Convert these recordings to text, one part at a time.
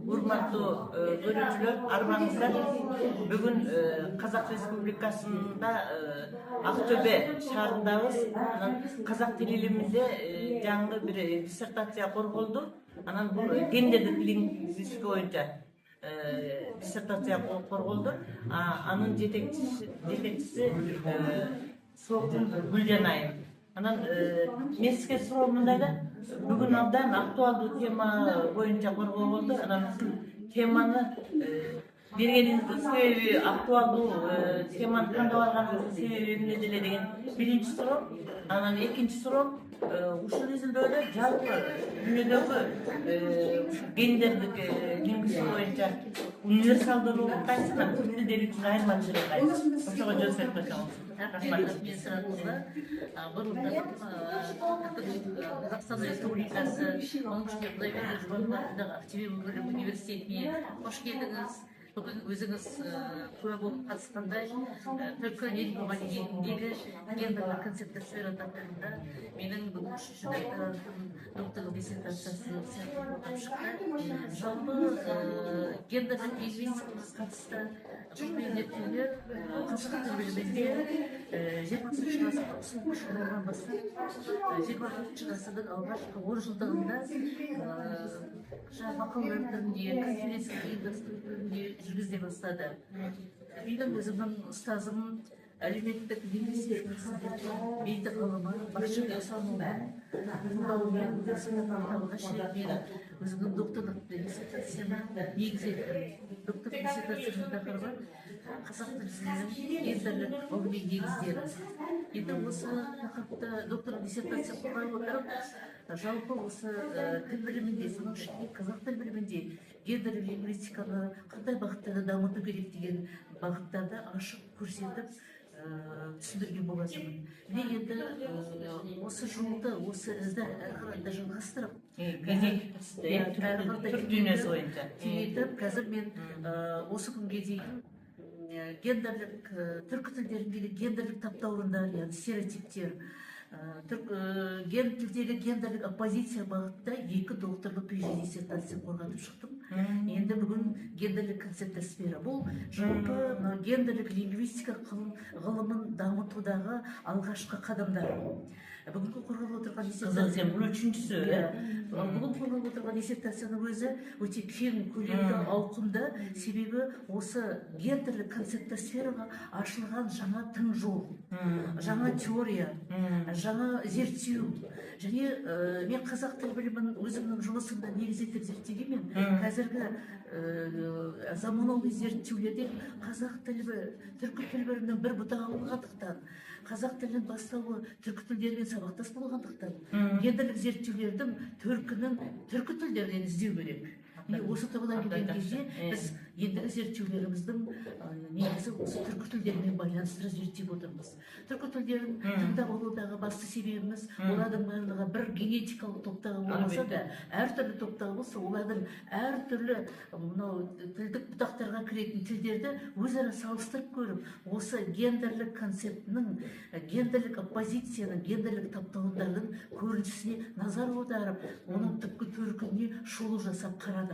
Урматтуу көрүүчүлөр, армаңыздар. Бүгүн Казак Республикасында Актөбе шаарындабыз. Анан казак тили илиминде жаңы бир диссертация корголду. Анан бул гендердик лингвистика боюнча диссертация корголду. Анын жетекчиси Сокун Гүлжанайым. Анан мен сизге суроом мындайда, бүгүн абдан актуалдуу тема боюнча коргоо болду. Анан теманы бергениңиздин себеби, актуалдуу теманы тандап алганыңыздын себеби эмне деле деген биринчи суроо. Анан экинчи суроо, ушул изилдөдө жалпы дүйнөдөгү гендердик лингвистика боюнча универсалдуу кайсы, түрк тилдери үчүн айырмачылыгы кайсы? Ошого жооп берип койсоңуз. Рахмат, мен сұрағыңызға. Қазақстан Республикасы 10-ші Құдайберген Жұбанов атындағы Ақтөбе өңірлік университетіне қош келдіңіз. Бүгін өзіңіз куә болып қатысқандай түркі лингва мәдениетіндегі гендерлік концептация тақырыбында менің бүгін 3-ші докторантым докторлық диссертациясы оқып шықты. Жалпы гендерлік лингвистикаға қатысты бұл зерттеулер қазақ тілі білімінде 20-шы ғасырдың соңғы жылдарынан бастап 20-шы ғасырдың алғашқы 10 жылдығында мақалалар түрінде, конференция ұйымдастыру түрінде жүргізе бастады. Менің өзімнің ұстазым әлеуметтік лингвистика институтының бейіндік ғылымы Бақшы Осанованың қолдауымен алғаш рет мен өзімнің докторлық диссертацияны негізделдім. Докторлық диссертацияның тақырыбы қазақ тілінің гендерлік ғылыми негіздері. Енді осы тақырыпта докторлық диссертация қорғай отырып, жалпы осы тіл білімінде, соның ішінде қазақ тіл білімінде гендерлік лингвистиканы қандай бағыттарда дамыту керек деген бағыттарды ашып көрсетіп түсіндірген болатынмын. Мен енді осы жолды, осы ізді әрі қарай жалғастырып, түрк дүйнөсү боюнча кеңейтіп, қазір мен осы күнге дейін гендерлік түркі тілдеріндегі гендерлік таптаурындар, яғни стереотиптер, ген тілдегі гендерлік оппозиция бағытта 2 докторлық PhD диссертация қорғатып шықтым. Енді бүгін гендерлік концептосфера. Бұл жалпы гендерлік лингвистика ғылымын дамытудағы алғашқы қадамдар. Бүгінгі қорғап отырған диссертация бұл үшіншісі. Бүгін қорғап отырған диссертацияның өзі өте кең көлемді ауқымды, себебі осы гендерлік концептосфераға ашылған жаңа тың жол, жаңа теория, жаңа зерттеу. Және мен қазақ тіл білімін өзімнің жұмысымда негізетіп зерттегенмен, қазіргі заманауи зерттеулерде қазақ тілі, түркі тіл білімінің бір бұтағы болғандықтан, қазақ тілінің бастауы түркі тілдерімен сабақтас болғандықтан, гендерлік зерттеулердің түркі тілдерінен іздеу керек. Осы тұрғыдан келген кезде біз ендігі зерттеулеріміздің негізі осы түркі тілдерімен байланыстыра зерттеп отырмыз. Түркі тілдерін таңдап алудағы басты себебіміз олардың барлығы бір генетикалық топтағы болмаса да, әртүрлі топтағы болса, олардың әртүрлі тілдік бұтақтарға кіретін тілдерді өзара салыстырып көріп, осы гендерлік концептінің, гендерлік оппозицияның, гендерлік таптауындардың көрінісіне назар аударып, оның түпкі төркініне шолу жасап қарадық.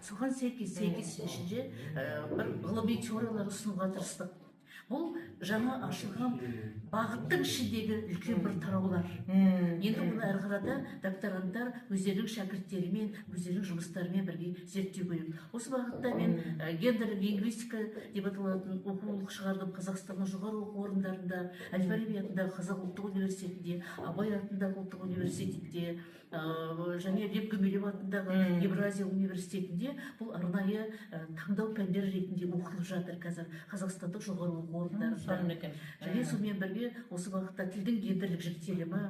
Соған сәйкес ішінде бір ғылыми теориялар ұсынуға тырыстық. Бұл жаңа ашылған бағыттың ішіндегі үлкен бір тараулар. Енді бұны әрі қарата докторанттар өздерінің шәкірттерімен, өздерінің жұмыстарымен бірге зерттеу керек. Осы бағытта мен гендерлік лингвистика деп аталатын оқулық шығардым Қазақстанның жоғары оқу орындарында, Әл-Фараби атындағы Қазақ ұлттық университетінде, Абай атындағы ұлттық университетінде, және Лев Гумилев атындағы Евразия университетінде бұл арнайы таңдау пәндері ретінде оқылып жатыр қазір Қазақстандық жоғары оқу орындарында. Және сонымен бірге осы бағытта тілдің гендерлік жіктелімі,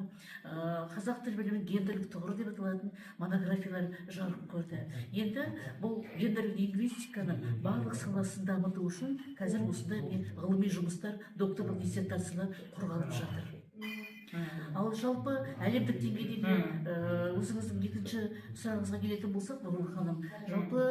қазақ тіл білімінің гендерлік тұғыры деп аталатын монографиялар жарық көрді. Енді бұл гендерлік лингвистиканың барлық саласын дамыту үшін қазір осындай ғылыми жұмыстар, докторлық диссертациялар қорғалып жатыр. Ал жалпы әлемдік деңгейдегі өзіңіздің екінші сұрағыңызға келетін болсақ, Нұргүл ханым, жалпы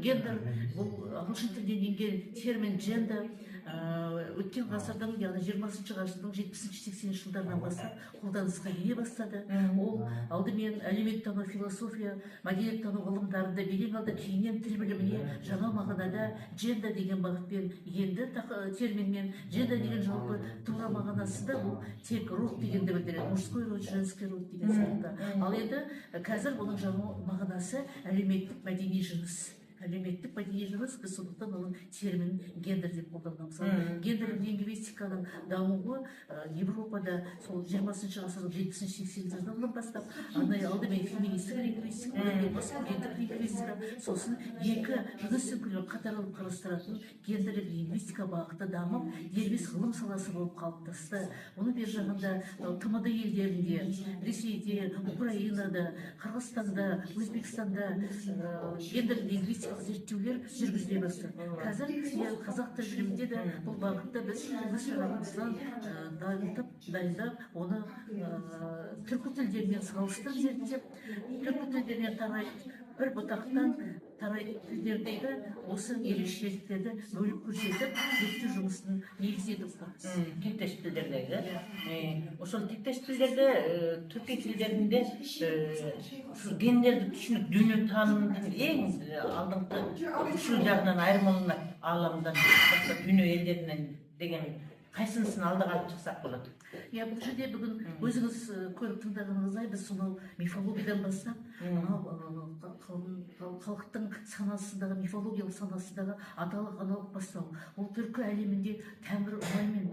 гендер бұл ағылшын тілінен енген термин джендер, өткен ғасырдың, яғни 20 ғасырдың 70-80 жылдарынан бастап қолданысқа ене бастады. Ол алдымен әлеуметтану, философия, мәдениеттану ғылымдарында белең алды, кейіннен тіл біліміне жаңа мағынада дженда деген бағытпен енді терминмен. Дженда деген жалпы тура мағынасында бұл тек рух дегенді білдіреді, мужской род, женский род деген сияқты. Ал енді қазір бұның жаңа мағынасы әлеуметтік мәдени жыныс. Әлеуметтік мәдени жыныс, біз сондықтан оның терминін гендер деп қолданамыз. Гендерлік лингвистиканың дамуы Европада сол 20 ғасырдың 70-80 жылдарынан бастап алдымен феминистік лингвистика, маскулиндік лингвистика, сосын екі жыныс өкілін қатар алып қарастыратын гендерлік лингвистика бағыты дамып, дербес ғылым саласы болып қалыптасты. Оны бер жағында ТМД елдерінде, Ресейде, Украинада, Қырғызстанда, Өзбекстанда гендерлік лингвистика зерттеулер жүргізіле бастады. Қазір қазақ тілінде де бұл бағытта біз өз тарапымыздан дайындап, оны түркі тілдерімен салыстырып зерттеп, түркі тілдерінен тарайтын бір бұтақтан тарайтын тілдердегі осы ерекшеліктерді бөліп көрсетіп, зерттеу жұмысын негіздеп отырмыз. Тектеш тілдердегі. Ошол тектеш тілдерде, түркі тілдерінде гендерді түшініп, дүние танымының ең алдыңғы ушул жағынан айырмаланат аламдан, дүние елдерінен деген қайсынысын алдыға алып шықсақ болады? Бұл жерде бүгін өзіңіз көріп тыңдағаныңыздай біз сонау мифологиядан бастап, халықтың санасындағы, мифологиялық санасындағы аталық аналық бастау. Ол түркі әлемінде тәңір ұлаймен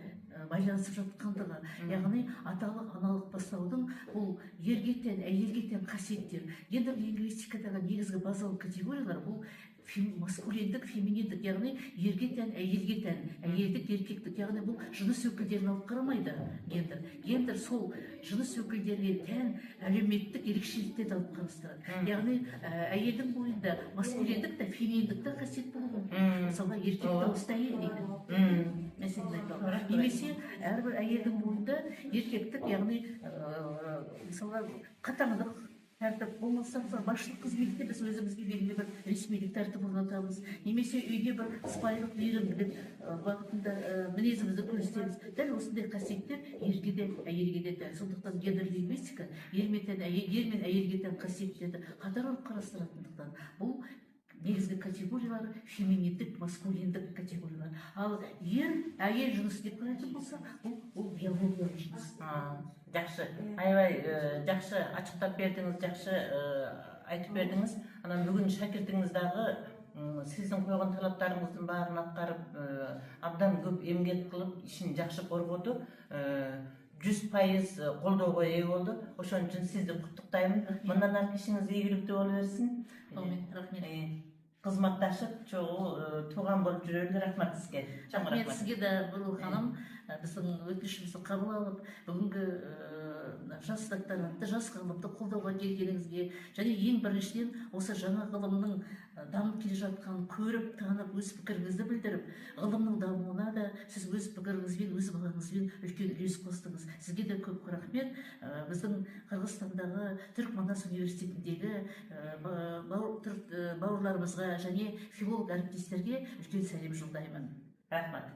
байланысып жатқандығы, яғни аталық аналық бастаудың бұл ерге тән, әйелге тән қасиеттер. Гендер лингвистикадағы негізгі базалық категориялар бұл маскулиндік, фемининдік, яғни ерге тән, әйелге тән, әйелдік, еркектік, яғни бұл жыныс өкілдерін алып қарамайды гендер. Гендер сол жыныс өкілдеріне тән әлеуметтік ерекшеліктерді алып қарастырады. Яғни әйелдің бойында маскулиндік та, фемининдік та қасиет болуы. Мысалы, еркек дауысты әйел дейді. Немесе әрбір әйелдің бойында еркектік, яғни мысалы қатаңдық, тәртіп болмаса, басшылық қызметте біз өзімізге белгілі бір ресмилік тәртіп орнатамыз. Немесе үйде бір сыпайылық, мейірімділік бағытында мінезімізді көрсетеміз. Дәл осындай қасиеттер ерге де, әйелге де тән. Сондықтан гендер лингвистика ер мен әйелге тән қасиеттерді қатар алып қарастыратындықтан бұл негізгі категориялар фемининдік, маскулиндік категориялар. Ал ер, әйел жынысы деп қарайтын болса, бұл биологиялық жыныс. Жақсы, аябай жақсы ашықтап бердіңіз, жақсы айтып бердіңіз. Анан бүгін шәкіртіңіздағы сіздің қойған талаптарыңыздың барын атқарып, абдан көп емгек қылып, ішін жақсы қорғоды. 100% қолдауға ие болды. Ошон үчүн сизди куттуктаймын. Мындан аркы ишиңиз ийгиликтүү боло берсин. Амин, рахмет. Қызматташып, чоғы туған болып жүрерлер, рахмат сізге. Рахмет сізге де, Бурыл ханым, біздің өтінішімізді қабыл алып, бүгінгі жас докторантты, жас ғылымды қолдауға келгеніңізге, және ең біріншіден осы жаңа ғылымның дамып келе жатқанын көріп, танып, өз пікіріңізді білдіріп, ғылымның дамуына да сіз өз пікіріңізбен, өз бағаңызбен үлкен үлес қостыңыз. Сізге де көп рахмет. Біздің Қырғызстандағы Түркманас университетіндегі бауырларымызға және филолог әріптестерге үлкен сәлем жолдаймын. Рахмат.